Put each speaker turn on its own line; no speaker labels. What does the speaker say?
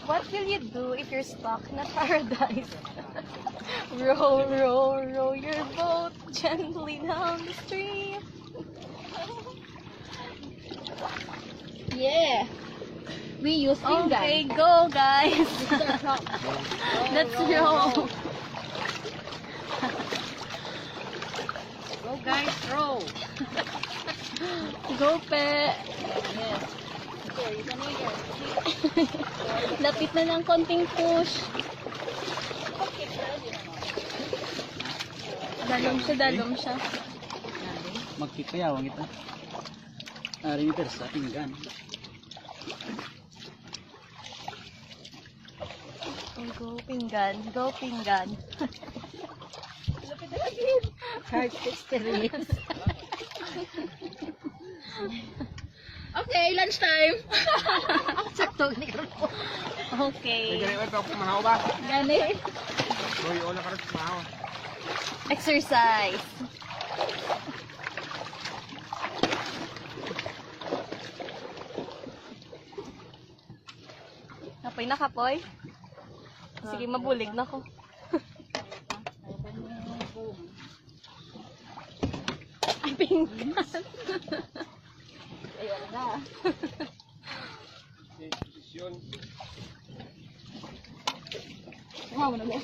What will you do if you're stuck in a paradise? Row, row, row your boat gently down the stream.
Yeah. We use finger.
Okay, go guys. Let's row.
Go guys, row.
Go, pe.
Yes. Here, you can hear.
Lapit na ng konting push. Dalom siya.
Magkikayawang ito. Ari ni Persa, pinggan.
Oh, go pinggan. Go pinggan.
Hard experience. Okay, lunchtime. Sakto ni ko.
Okay.
Gani.
Exercise. Kapoy na kapoy. Sige, mabulig na ko. Ay, pinggan.
Ayan na. Wow, ano ba?